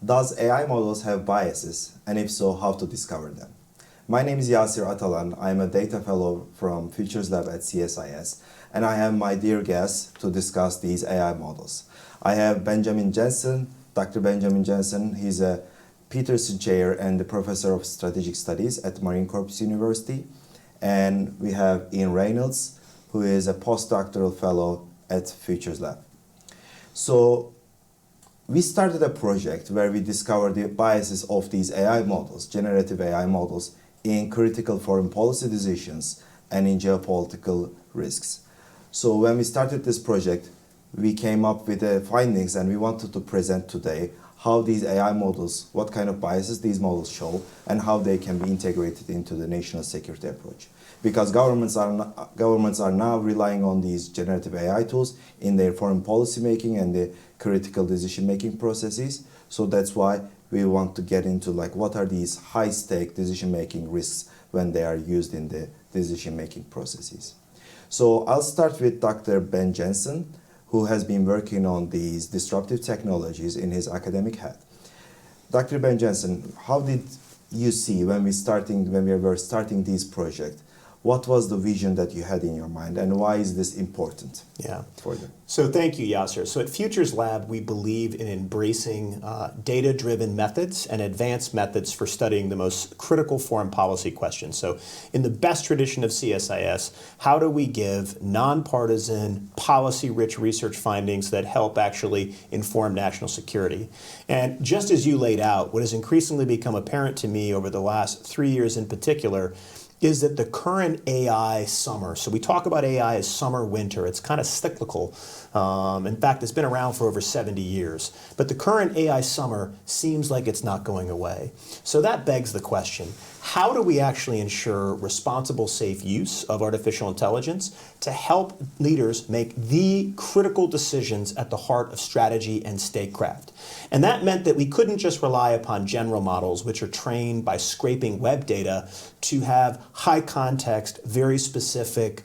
Does AI models have biases, and if so, how to discover them? My name is Yasir Atalan. I am a data fellow from Futures Lab at CSIS, and I have my dear guests to discuss these AI models. I have Benjamin Jensen, Dr. Benjamin Jensen. He's a Peterson Chair and the Professor of Strategic Studies at Marine Corps University. And we have Ian Reynolds, who is a postdoctoral fellow at Futures Lab. So we started a project where we discovered the biases of these AI models, generative AI models, in critical foreign policy decisions and in geopolitical risks. So when we started this project, we came up with the findings, and we wanted to present today how these AI models, what kind of biases these models show, and how they can be integrated into the national security approach. Because governments are now relying on these generative AI tools in their foreign policy making and the critical decision making processes. So that's why we want to get into what are these high stake decision making risks when they are used in the decision making processes. So I'll start with Dr. Ben Jensen, who has been working on these disruptive technologies in his academic hat. Dr. Ben Jensen, how did you see when we were starting this project? What was the vision that you had in your mind, and why is this important for them? So thank you, Yasser. So at Futures Lab, we believe in embracing data-driven methods and advanced methods for studying the most critical foreign policy questions. So in the best tradition of CSIS, how do we give nonpartisan, policy-rich research findings that help actually inform national security? And just as you laid out, what has increasingly become apparent to me over the last 3 years in particular is that the current AI summer, so we talk about AI as summer, winter, it's kind of cyclical. In fact, it's been around for over 70 years. But the current AI summer seems like it's not going away. So that begs the question, how do we actually ensure responsible, safe use of artificial intelligence to help leaders make the critical decisions at the heart of strategy and statecraft? And that meant that we couldn't just rely upon general models, which are trained by scraping web data, to have high context, very specific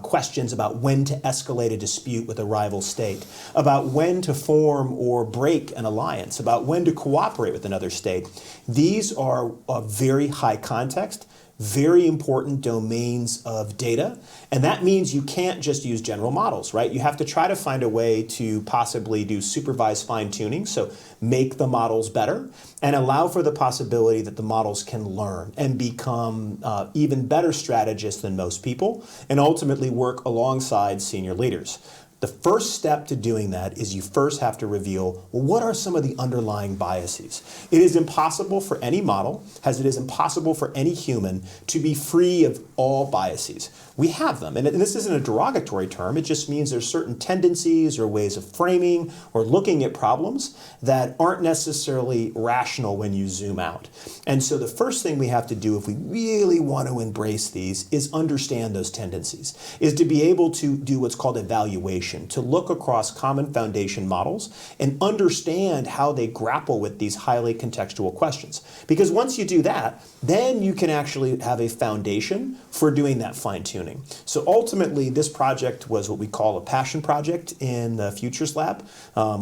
questions about when to escalate a dispute with a rival state, about when to form or break an alliance, about when to cooperate with another state. These are very high context, very important domains of data, and that means you can't just use general models, right? You have to try to find a way to possibly do supervised fine-tuning, so make the models better, and allow for the possibility that the models can learn and become even better strategists than most people, and ultimately work alongside senior leaders. The first step to doing that is you first have to reveal, well, what are some of the underlying biases? It is impossible for any model, as it is impossible for any human, to be free of all biases. We have them, and this isn't a derogatory term, it just means there's certain tendencies or ways of framing or looking at problems that aren't necessarily rational when you zoom out. And so the first thing we have to do if we really want to embrace these is understand those tendencies, is to be able to do what's called evaluation, to look across common foundation models and understand how they grapple with these highly contextual questions. Because once you do that, then you can actually have a foundation for doing that fine-tuning. So ultimately, this project was what we call a passion project in the Futures Lab.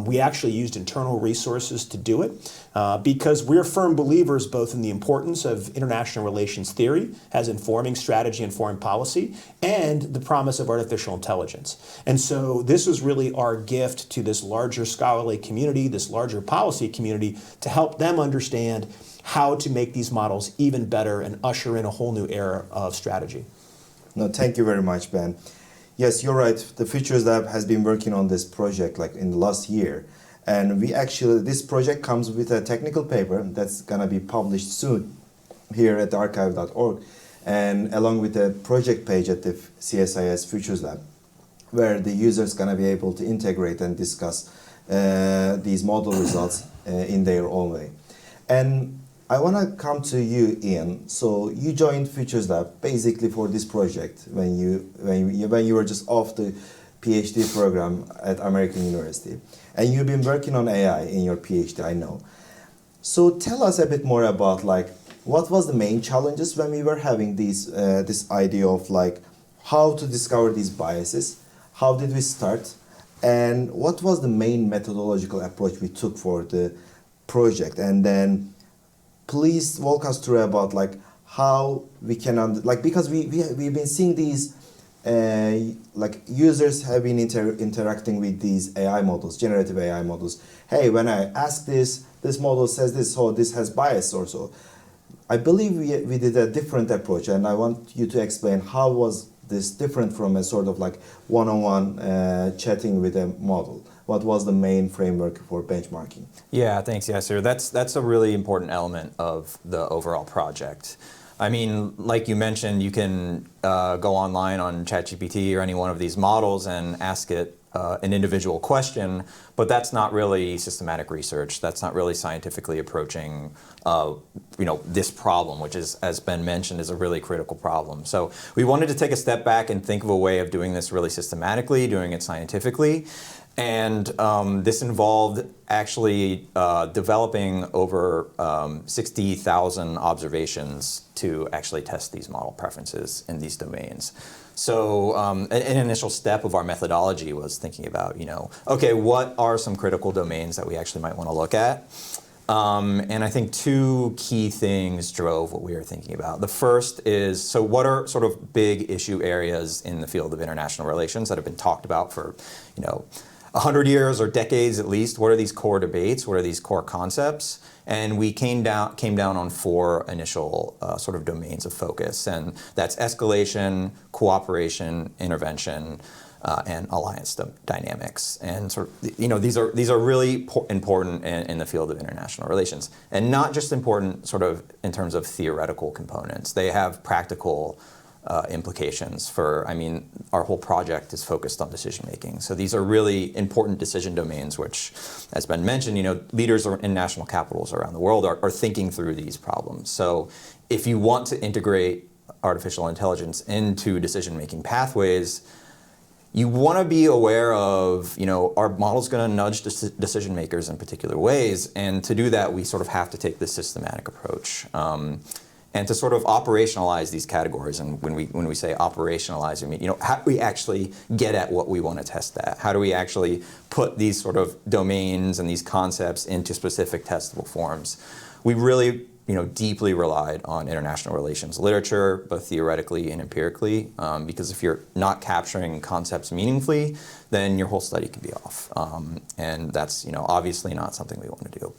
We actually used internal resources to do it because we're firm believers both in the importance of international relations theory as informing strategy and foreign policy and the promise of artificial intelligence. And so this was really our gift to this larger scholarly community, this larger policy community, to help them understand how to make these models even better and usher in a whole new era of strategy. No, thank you very much, Ben. Yes, you're right. The Futures Lab has been working on this project in the last year. And this project comes with a technical paper that's going to be published soon here at archive.org, and along with a project page at the CSIS Futures Lab, where the user's going to be able to integrate and discuss these model results in their own way. And I want to come to you, Ian. So you joined Futures Lab basically for this project when you were just off the PhD program at American University, and you've been working on AI in your PhD, I know. So tell us a bit more about what was the main challenges when we were having this idea of how to discover these biases, how did we start, and what was the main methodological approach we took for the project, and then please walk us through about like how we can because we've been seeing these like users have been interacting with these AI models, generative AI models. Hey, when I ask this model says this, so this has bias or so. I believe we did a different approach, and I want you to explain how was this different from a sort of like one-on-one chatting with a model. What was the main framework for benchmarking? Yeah, thanks, Yasser. That's a really important element of the overall project. I mean, like you mentioned, you can go online on ChatGPT or any one of these models and ask it an individual question, but that's not really systematic research. That's not really scientifically approaching, this problem, which is, as Ben mentioned, is a really critical problem. So we wanted to take a step back and think of a way of doing this really systematically, doing it scientifically. And this involved actually developing over 60,000 observations to actually test these model preferences in these domains. So an initial step of our methodology was thinking about, okay, what are some critical domains that we actually might want to look at? And I think two key things drove what we were thinking about. The first is, so what are sort of big issue areas in the field of international relations that have been talked about for, 100 years or decades at least? What are these core debates? What are these core concepts? And we came down on four initial sort of domains of focus, and that's escalation, cooperation, intervention, and alliance dynamics. And sort of, these are really important in the field of international relations, and not just important sort of in terms of theoretical components. They have practical implications for, our whole project is focused on decision making. So these are really important decision domains, which, as Ben mentioned, leaders in national capitals around the world are thinking through these problems. So if you want to integrate artificial intelligence into decision making pathways, you want to be aware of, are models going to nudge decision makers in particular ways? And to do that, we sort of have to take this systematic approach. And to sort of operationalize these categories, and when we say operationalize, how do we actually get at what we want to test at? How do we actually put these sort of domains and these concepts into specific testable forms? We really, deeply relied on international relations literature, both theoretically and empirically, because if you're not capturing concepts meaningfully, then your whole study could be off. And that's, obviously not something we want to do.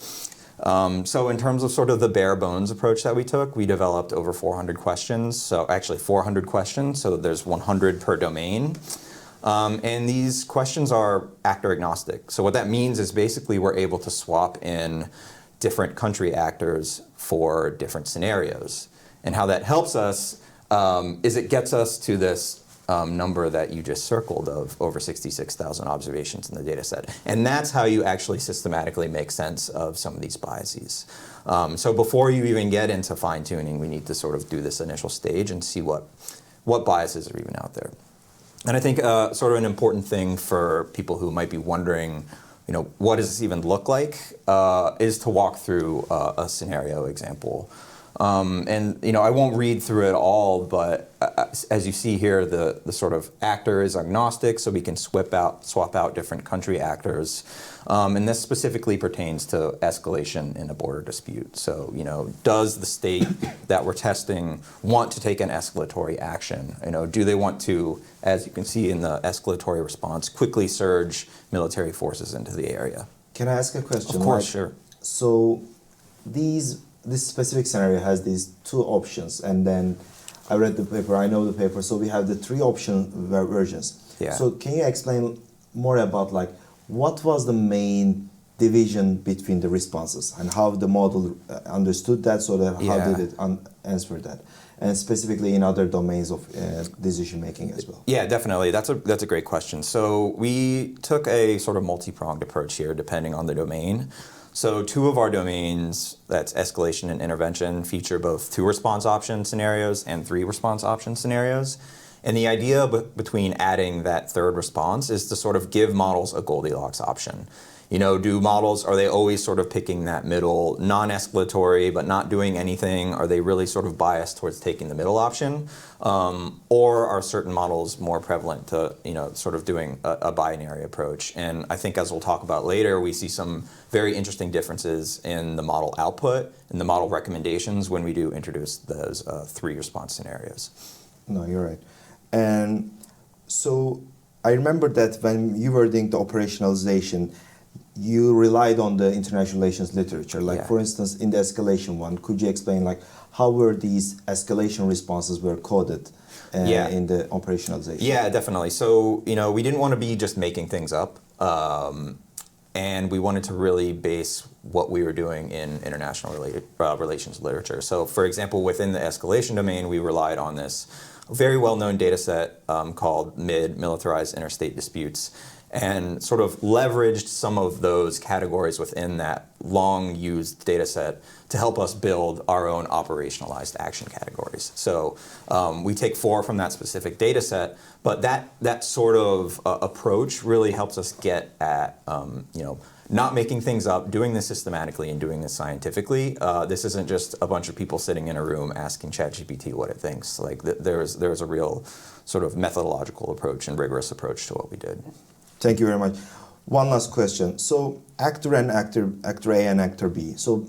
So in terms of sort of the bare bones approach that we took, we developed over 400 questions. So actually 400 questions, so there's 100 per domain. And these questions are actor agnostic. So what that means is basically we're able to swap in different country actors for different scenarios. And how that helps us is it gets us to this number that you just circled of over 66,000 observations in the data set. And that's how you actually systematically make sense of some of these biases. So before you even get into fine-tuning, we need to sort of do this initial stage and see what biases are even out there. And I think sort of an important thing for people who might be wondering, what does this even look like, is to walk through a scenario example. And I won't read through it all, but as you see here, the sort of actor is agnostic, so we can swap out different country actors. And this specifically pertains to escalation in a border dispute. So, does the state that we're testing want to take an escalatory action? Do they want to, as you can see in the escalatory response, quickly surge military forces into the area? Can I ask a question? Of course, sure. So this specific scenario has these two options, and then I read the paper, I know the paper, so we have the three option versions. Yeah. So can you explain more about what was the main division between the responses and how the model understood that, so that how did it answer that? And specifically in other domains of decision making as well. Yeah, definitely. That's a great question. So we took a sort of multi-pronged approach here, depending on the domain. So two of our domains, that's escalation and intervention, feature both 2 response option scenarios and 3 response option scenarios. And the idea between adding that third response is to sort of give models a Goldilocks option. Do models, are they always sort of picking that middle, non-escalatory but not doing anything? Are they really sort of biased towards taking the middle option? Or are certain models more prevalent to, sort of doing a binary approach? And I think, as we'll talk about later, we see some very interesting differences in the model output and the model recommendations when we do introduce those 3 response scenarios. No, you're right. And so I remember that when you were doing the operationalization, you relied on the international relations literature. Like, for instance, in the escalation one, could you explain how were these escalation responses were coded in the operationalization? Yeah, definitely. So, we didn't want to be just making things up. And we wanted to really base what we were doing in international relations literature. So, for example, within the escalation domain, we relied on this very well-known data set called MID, Militarized Interstate Disputes, and sort of leveraged some of those categories within that long-used data set to help us build our own operationalized action categories. So we take 4 from that specific data set, but that sort of approach really helps us get at not making things up, doing this systematically and doing this scientifically. This isn't just a bunch of people sitting in a room asking ChatGPT what it thinks. There's a real sort of methodological approach and rigorous approach to what we did. Thank you very much. One last question. So actor A and actor B. So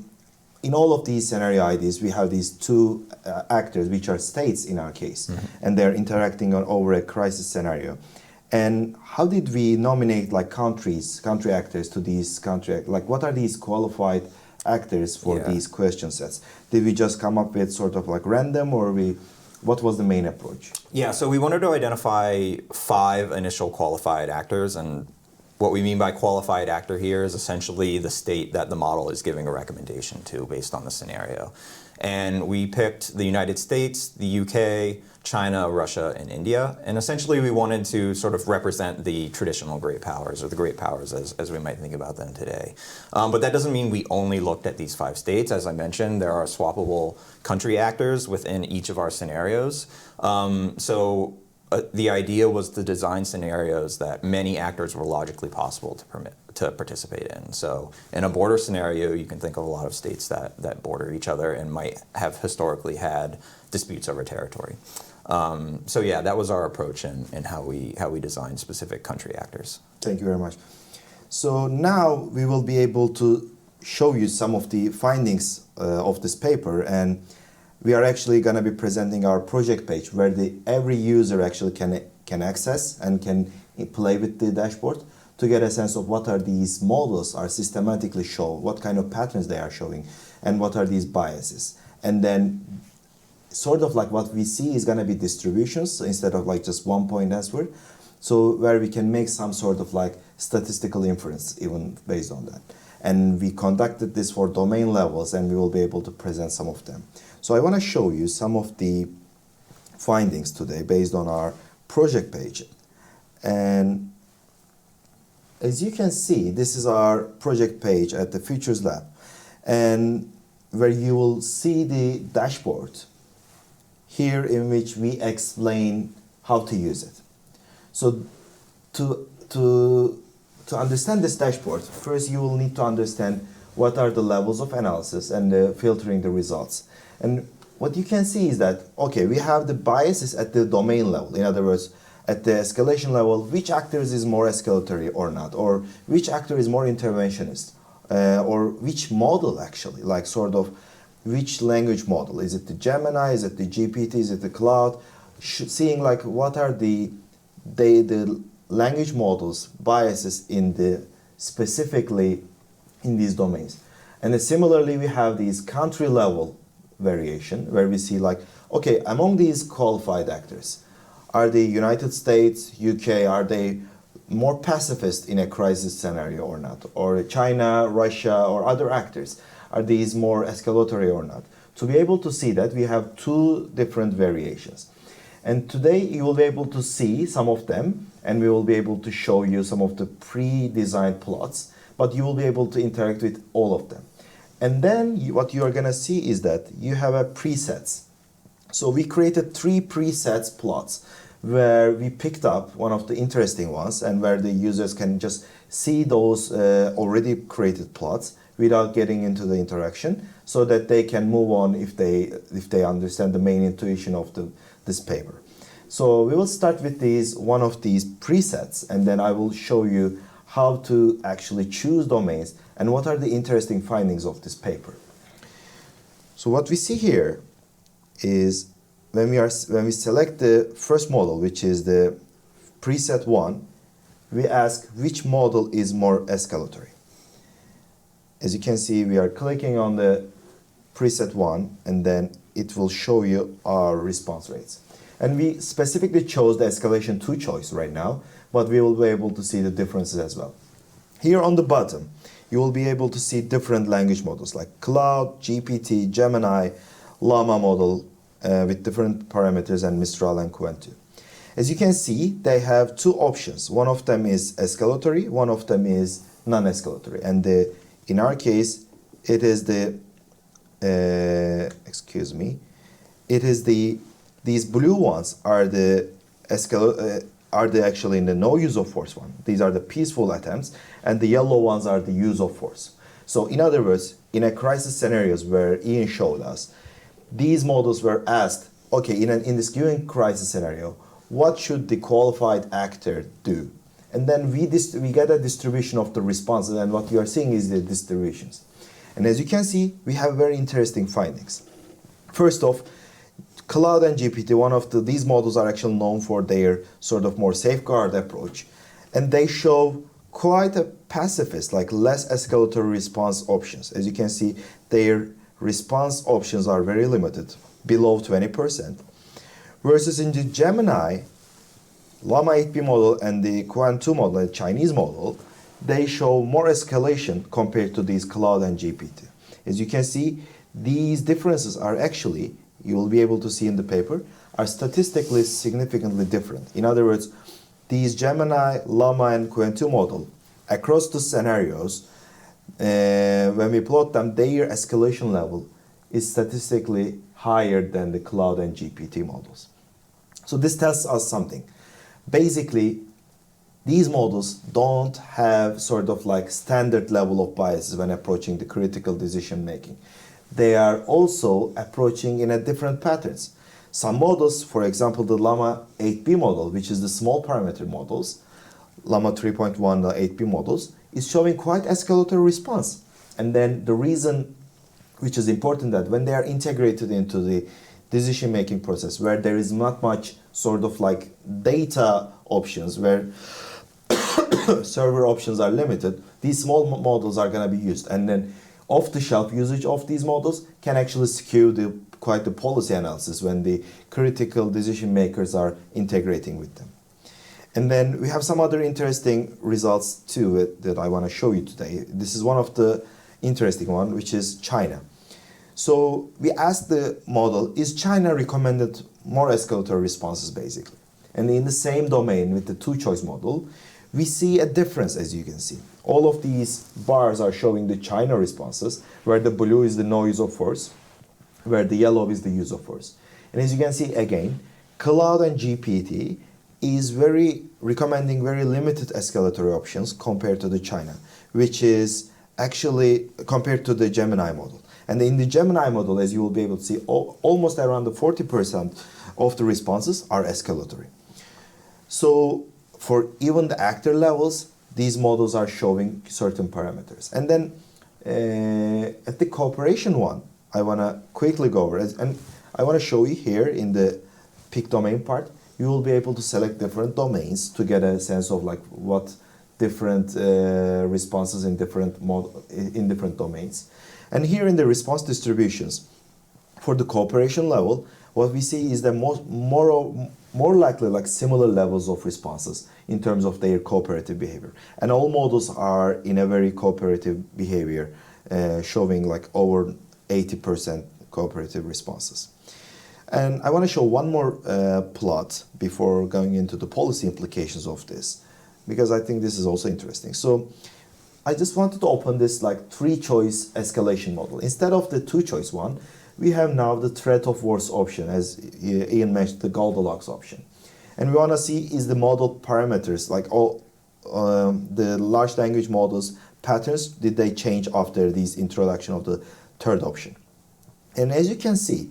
in all of these scenario IDs, we have these 2 actors, which are states in our case, and they're interacting over a crisis scenario. And how did we nominate country actors to these what are these qualified actors for these question sets? Did we just come up with sort of random, or what was the main approach? Yeah, so we wanted to identify 5 initial qualified actors, and what we mean by qualified actor here is essentially the state that the model is giving a recommendation to based on the scenario. And we picked the United States, the UK, China, Russia, and India. And essentially we wanted to sort of represent the traditional great powers, or the great powers as we might think about them today. But that doesn't mean we only looked at these 5 states. As I mentioned, there are swappable country actors within each of our scenarios. The idea was to design scenarios that many actors were logically possible to participate in. So in a border scenario, you can think of a lot of states that border each other and might have historically had disputes over territory. So yeah, that was our approach in how we designed specific country actors. Thank you very much. So now we will be able to show you some of the findings of this paper, and we are actually going to be presenting our project page where every user actually can access and can play with the dashboard to get a sense of what are these models are systematically show, what kind of patterns they are showing, and what are these biases. And then sort of what we see is going to be distributions instead of just 1-point answer. So where we can make some sort of statistical inference even based on that. And we conducted this for domain levels, and we will be able to present some of them. So I want to show you some of the findings today based on our project page. And as you can see, this is our project page at the Futures Lab, and where you will see the dashboard here in which we explain how to use it. So to understand this dashboard, first you will need to understand what are the levels of analysis and filtering the results. And what you can see is that, okay, we have the biases at the domain level. In other words, at the escalation level, which actors is more escalatory or not, or which actor is more interventionist, or which model actually, sort of which language model. Is it the Gemini, is it the GPT, is it the cloud? Seeing what are the language models biases specifically in these domains. And then similarly, we have these country level variation where we see okay, among these qualified actors, are the United States, UK, are they more pacifist in a crisis scenario or not? Or China, Russia, or other actors, are these more escalatory or not? To be able to see that, we have 2 different variations. And today you will be able to see some of them, and we will be able to show you some of the pre-designed plots, but you will be able to interact with all of them. And then what you are going to see is that you have presets. So we created 3 presets plots where we picked up one of the interesting ones and where the users can just see those already created plots without getting into the interaction, so that they can move on if they understand the main intuition of this paper. So we will start with one of these presets, and then I will show you how to actually choose domains and what are the interesting findings of this paper. So what we see here is when we select the first model, which is the preset 1, we ask which model is more escalatory. As you can see, we are clicking on the preset 1, and then it will show you our response rates. And we specifically chose the escalation 2 choice right now, but we will be able to see the differences as well. Here on the bottom, you will be able to see different language models like Cloud, GPT, Gemini, Llama model with different parameters, and Mistral and Qwen 2. As you can see, they have two options. One of them is escalatory, one of them is non-escalatory. And in our case, it is these blue ones are the actually in the no use of force one. These are the peaceful attempts, and the yellow ones are the use of force. So in other words, in a crisis scenarios where Ian showed us, these models were asked, okay, in this given crisis scenario, what should the qualified actor do? And then we get a distribution of the responses, and what you are seeing is the distributions. And as you can see, we have very interesting findings. First off, Cloud and GPT, these models are actually known for their sort of more safeguard approach, and they show quite a pacifist, like less escalatory response options. As you can see, their response options are very limited, below 20%. Versus in the Gemini, Llama 8B model and the Qwen 2 model, the Chinese model, they show more escalation compared to these Cloud and GPT. As you can see, these differences are actually, you will be able to see in the paper, are statistically significantly different. In other words, these Gemini, Llama, and Qwen 2 model, across the scenarios, when we plot them, their escalation level is statistically higher than the Cloud and GPT models. So this tells us something. Basically, these models don't have sort of like standard level of biases when approaching the critical decision making. They are also approaching in a different patterns. Some models, for example, the Llama 8B model, which is the small parameter models, Llama 3.1, the 8B models, is showing quite escalatory response. And then the reason which is important that when they are integrated into the decision-making process, where there is not much sort of like data options, where server options are limited, these small models are going to be used. And then off-the-shelf usage of these models can actually skew quite the policy analysis when the critical decision makers are integrating with them. And then we have some other interesting results too that I want to show you today. This is one of the interesting one, which is China. So we asked the model, is China recommended more escalatory responses basically? And in the same domain with the two-choice model, we see a difference, as you can see. All of these bars are showing the China responses, where the blue is the no use of force, where the yellow is the use of force. And as you can see again, Cloud and GPT is recommending very limited escalatory options compared to the China, which is actually compared to the Gemini model. And in the Gemini model, as you will be able to see, almost around the 40% of the responses are escalatory. So for even the actor levels, these models are showing certain parameters. And then at the cooperation one, I want to quickly go over it. And I want to show you here in the pick domain part, you will be able to select different domains to get a sense of like what different responses in different domains. And here in the response distributions, for the cooperation level, what we see is the more likely like similar levels of responses in terms of their cooperative behavior. And all models are in a very cooperative behavior, showing like over 80% cooperative responses. And I want to show one more plot before going into the policy implications of this, because I think this is also interesting. So I just wanted to open this like three-choice escalation model. Instead of the two-choice one, we have now the threat of worse option, as Ian mentioned, the Goldilocks option. And we want to see is the model parameters, like all the large language models patterns, did they change after this introduction of the third option. And as you can see,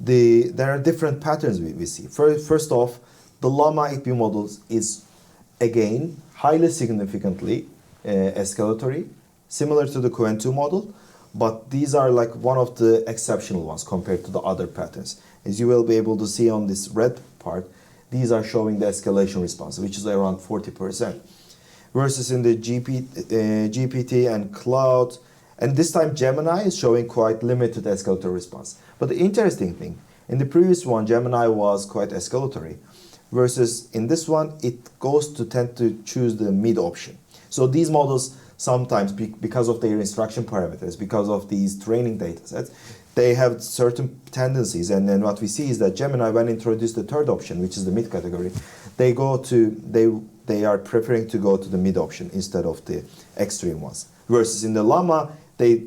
there are different patterns we see. First off, the Llama 8B models is again highly significantly escalatory, similar to the Qwen2 model, but these are like one of the exceptional ones compared to the other patterns. As you will be able to see on this red part, these are showing the escalation response, which is around 40%. Versus in the GPT and Cloud, and this time Gemini is showing quite limited escalatory response. But the interesting thing, in the previous one, Gemini was quite escalatory, versus in this one, it goes to tend to choose the mid option. So these models sometimes, because of their instruction parameters, because of these training data sets, they have certain tendencies. And then what we see is that Gemini, when introduced the third option, which is the mid category, they are preferring to go to the mid option instead of the extreme ones. Versus in the Llama, they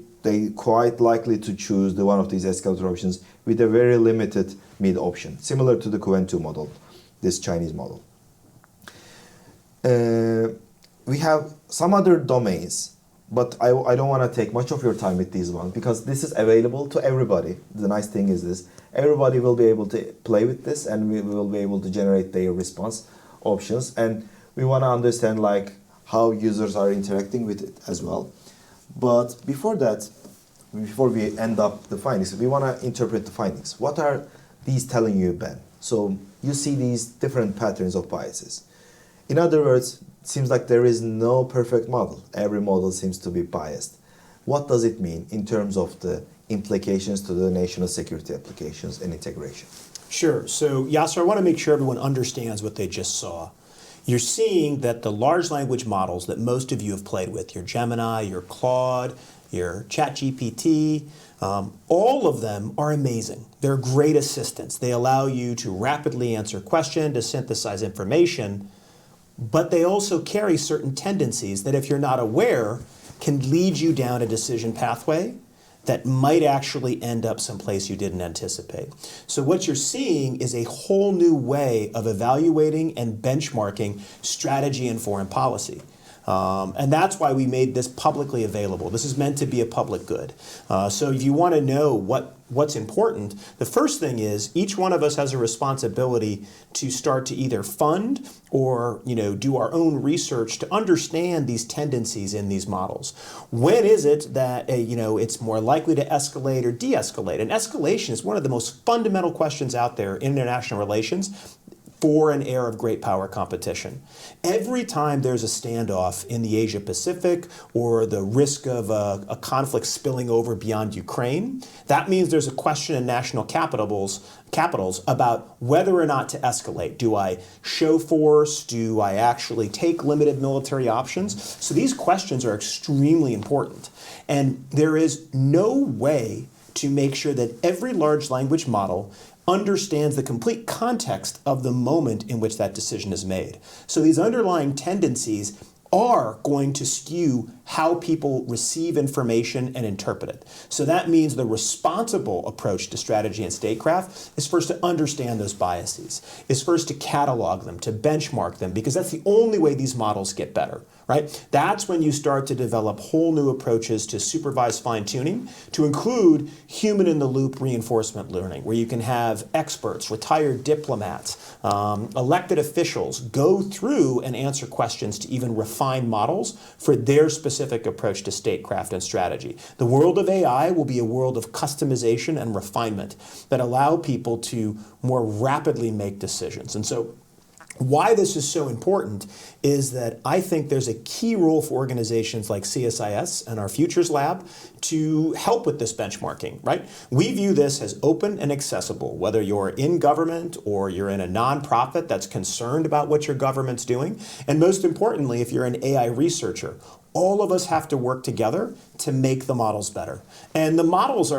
quite likely to choose one of these escalator options with a very limited mid option, similar to the Qwen2 model, this Chinese model. We have some other domains, but I don't want to take much of your time with these ones because this is available to everybody. The nice thing is this, everybody will be able to play with this and we will be able to generate their response options. And we want to understand like how users are interacting with it as well. But before that, before we end up the findings, we want to interpret the findings. What are these telling you, Ben? So you see these different patterns of biases. In other words, it seems like there is no perfect model. Every model seems to be biased. What does it mean in terms of the implications to the national security applications and integration? Sure. So, Yasser, I want to make sure everyone understands what they just saw. You're seeing that the large language models that most of you have played with, your Gemini, your Claude, your ChatGPT, all of them are amazing. They're great assistants. They allow you to rapidly answer questions, to synthesize information, but they also carry certain tendencies that if you're not aware can lead you down a decision pathway that might actually end up someplace you didn't anticipate. So what you're seeing is a whole new way of evaluating and benchmarking strategy and foreign policy. And that's why we made this publicly available. This is meant to be a public good. So if you want to know what's important, the first thing is each one of us has a responsibility to start to either fund or do our own research to understand these tendencies in these models. When is it that it's more likely to escalate or de-escalate? And escalation is one of the most fundamental questions out there in international relations for an era of great power competition. Every time there's a standoff in the Asia Pacific or the risk of a conflict spilling over beyond Ukraine, that means there's a question in national capitals about whether or not to escalate. Do I show force? Do I actually take limited military options? So these questions are extremely important. And there is no way to make sure that every large language model understands the complete context of the moment in which that decision is made. So these underlying tendencies are going to skew how people receive information and interpret it. So that means the responsible approach to strategy and statecraft is first to understand those biases, is first to catalog them, to benchmark them, because that's the only way these models get better, right? That's when you start to develop whole new approaches to supervised fine-tuning, to include human-in-the-loop reinforcement learning, where you can have experts, retired diplomats, elected officials go through and answer questions to even refine models for their specific approach to statecraft and strategy. The world of AI will be a world of customization and refinement that allow people to more rapidly make decisions. And so why this is so important is that I think there's a key role for organizations like CSIS and our Futures Lab to help with this benchmarking, right? We view this as open and accessible, whether you're in government or you're in a nonprofit that's concerned about what your government's doing. And most importantly, if you're an AI researcher, all of us have to work together to make the models better. And the models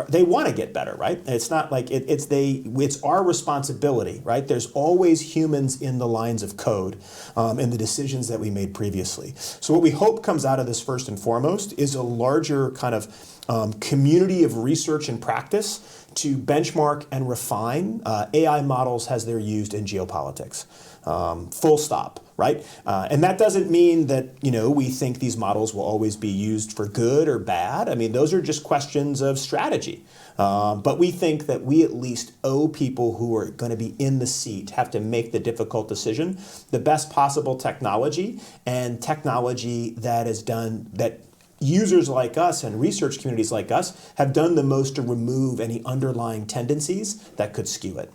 they want to get better, right? It's not like it's our responsibility, right? There's always humans in the lines of code in the decisions that we made previously. So what we hope comes out of this first and foremost is a larger kind of community of research and practice to benchmark and refine AI models as they're used in geopolitics. Full stop, right? And that doesn't mean that, we think these models will always be used for good or bad. I mean, those are just questions of strategy. But we think that we at least owe people who are going to be in the seat, have to make the difficult decision, the best possible technology, and technology that is done, that users like us and research communities like us have done the most to remove any underlying tendencies that could skew it.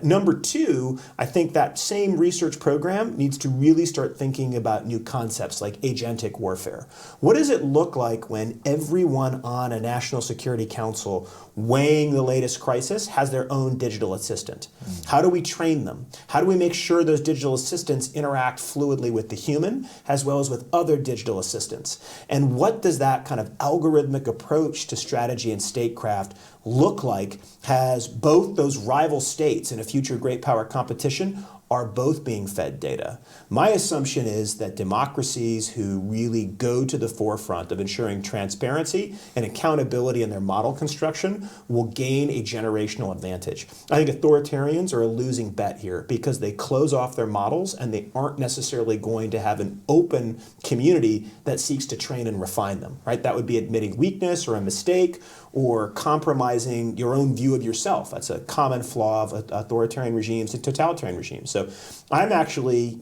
Number two, I think that same research program needs to really start thinking about new concepts like agentic warfare. What does it look like when everyone on a national security council weighing the latest crisis has their own digital assistant? How do we train them? How do we make sure those digital assistants interact fluidly with the human as well as with other digital assistants? And what does that kind of algorithmic approach to strategy and statecraft look like as both those rival states in a future great power competition are both being fed data? My assumption is that democracies who really go to the forefront of ensuring transparency and accountability in their model construction will gain a generational advantage. I think authoritarians are a losing bet here because they close off their models and they aren't necessarily going to have an open community that seeks to train and refine them, right? That would be admitting weakness or a mistake or compromising your own view of yourself. That's a common flaw of authoritarian regimes and totalitarian regimes. So I'm actually,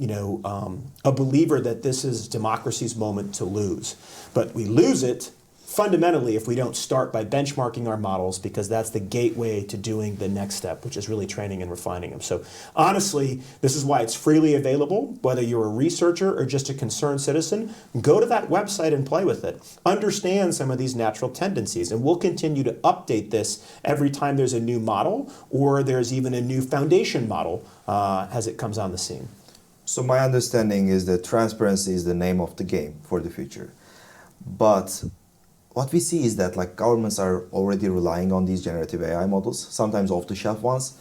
a believer that this is democracy's moment to lose. But we lose it fundamentally if we don't start by benchmarking our models, because that's the gateway to doing the next step, which is really training and refining them. So honestly, this is why it's freely available. Whether you're a researcher or just a concerned citizen, go to that website and play with it. Understand some of these natural tendencies, and we'll continue to update this every time there's a new model or there's even a new foundation model as it comes on the scene. So my understanding is that transparency is the name of the game for the future. But what we see is that governments are already relying on these generative AI models, sometimes off-the-shelf ones,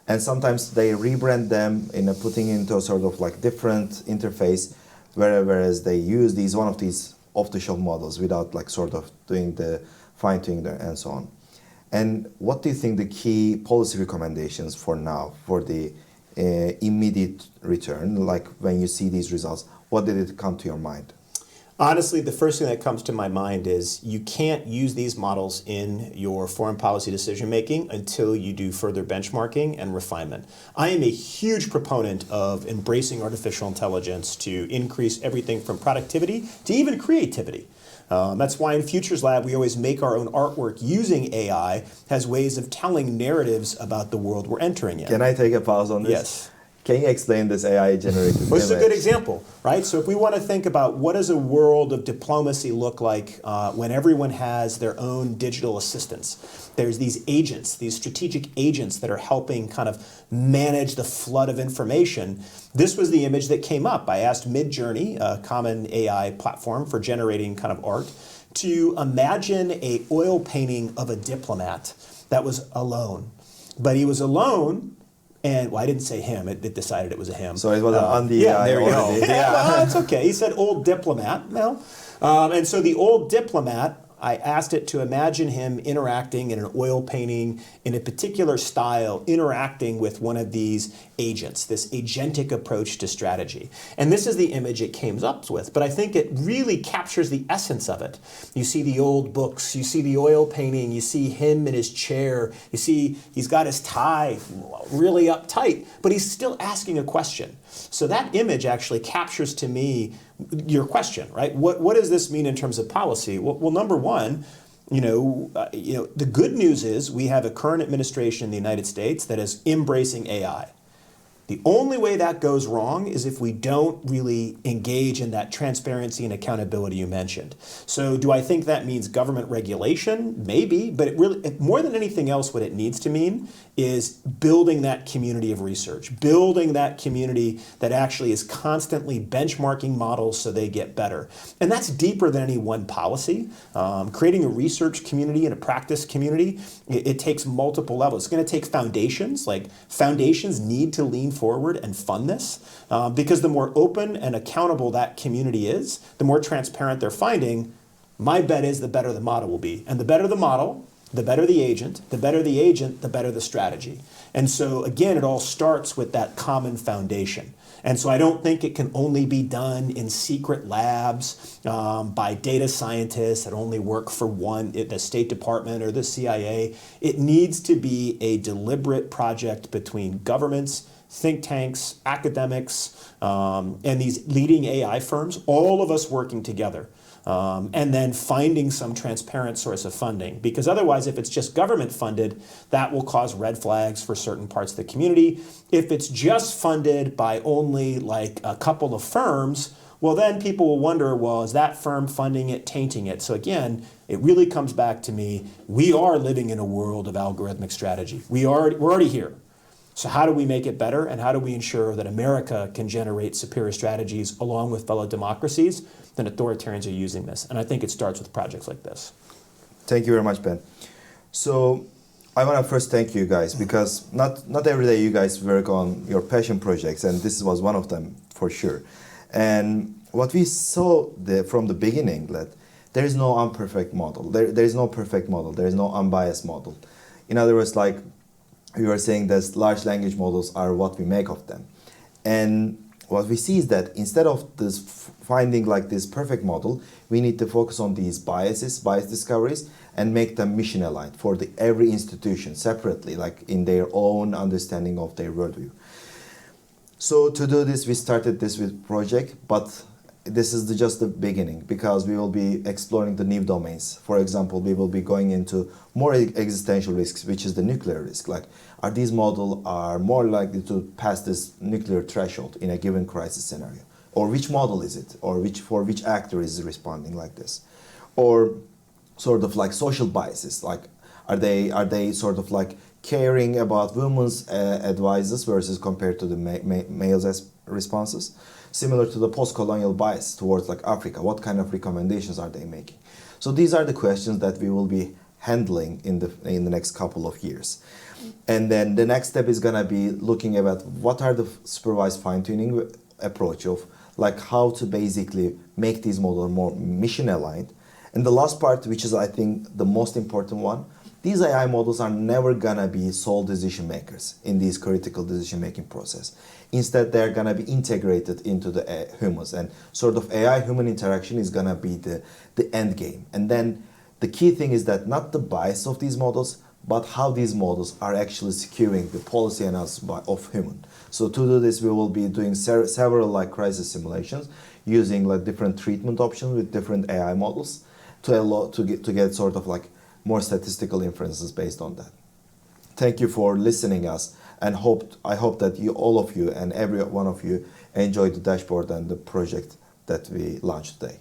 and sometimes they rebrand them in putting into a sort of different interface, whereas they use one of these off-the-shelf models without sort of doing the fine-tuning and so on. And what do you think the key policy recommendations for now, for the immediate return, when you see these results, what did it come to your mind? Honestly, the first thing that comes to my mind is you can't use these models in your foreign policy decision making until you do further benchmarking and refinement. I am a huge proponent of embracing artificial intelligence to increase everything from productivity to even creativity. That's why in Futures Lab we always make our own artwork using AI as ways of telling narratives about the world we're entering in. Can I take a pause on this? Yes. Can you explain this AI-generated Well, this is a image? good example, right? So if we want to think about what does a world of diplomacy look like when everyone has their own digital assistants. There's these agents, these strategic agents that are helping kind of manage the flood of information. This was the image that came up. I asked Midjourney, a common AI platform for generating kind of art, to imagine an oil painting of a diplomat that was alone. But he was alone. And I didn't say him. It decided it was a him. So it was on the yeah, there you go. already. Yeah, well, that's okay. He said old diplomat. Well, and so the old diplomat, I asked it to imagine him interacting in an oil painting in a particular style, interacting with one of these agents, this agentic approach to strategy. And this is the image it came up with, but I think it really captures the essence of it. You see the old books, you see the oil painting, you see him in his chair, you see he's got his tie really uptight, but he's still asking a question. So that image actually captures to me your question, right? What does this mean in terms of policy? Well, number one, the good news is we have a current administration in the United States that is embracing AI. The only way that goes wrong is if we don't really engage in that transparency and accountability you mentioned. So do I think that means government regulation? Maybe, but more than anything else, what it needs to mean is building that community of research, building that community that actually is constantly benchmarking models so they get better. And that's deeper than any one policy. Creating a research community and a practice community, it takes multiple levels. It's going to take foundations, like foundations need to lean forward and fund this, because the more open and accountable that community is, the more transparent they're finding, my bet is the better the model will be. And the better the model, the better the agent, the better the agent, the better the strategy. And so again, it all starts with that common foundation. And so I don't think it can only be done in secret labs by data scientists that only work for the State Department or the CIA. It needs to be a deliberate project between governments, think tanks, academics, and these leading AI firms, all of us working together. And then finding some transparent source of funding. Because otherwise, if it's just government funded, that will cause red flags for certain parts of the community. If it's just funded by only like a couple of firms, well, then people will wonder, well, is that firm funding it, tainting it? So again, it really comes back to me, we are living in a world of algorithmic strategy. We're already here. So how do we make it better, and how do we ensure that America can generate superior strategies along with fellow democracies? Then authoritarians are using this. And I think it starts with projects like this. Thank you very much, Ben. So I want to first thank you guys, because not every day you guys work on your passion projects, and this was one of them for sure. And what we saw from the beginning, that there is no imperfect model. There is no perfect model. There is no unbiased model. In other words, like we were saying, that large language models are what we make of them. And what we see is that instead of finding like this perfect model, we need to focus on these bias discoveries, and make them mission aligned for every institution separately, like in their own understanding of their worldview. So to do this, we started this with project, but this is just the beginning, because we will be exploring the new domains. For example, we will be going into more existential risks, which is the nuclear risk. Like, are these models more likely to pass this nuclear threshold in a given crisis scenario? Or which model is it? Or for which actor is responding like this? Or sort of like social biases, like are they sort of like caring about women's advices versus compared to the males' responses? Similar to the post-colonial bias towards like Africa, what kind of recommendations are they making? So these are the questions that we will be handling in the next couple of years. And then the next step is gonna be looking at what are the supervised fine-tuning approach of like how to basically make these models more mission aligned. And the last part, which is I think the most important one, these AI models are never gonna be sole decision makers in these critical decision making process. Instead, they're gonna be integrated into the humans, and sort of AI-human interaction is gonna be the end game. And then the key thing is that not the bias of these models, but how these models are actually securing the policy analysis of human. So to do this, we will be doing several like crisis simulations using like different treatment options with different AI models to get sort of like more statistical inferences based on that. Thank you for listening us, and I hope that all of you and every one of you enjoyed the dashboard and the project that we launched today.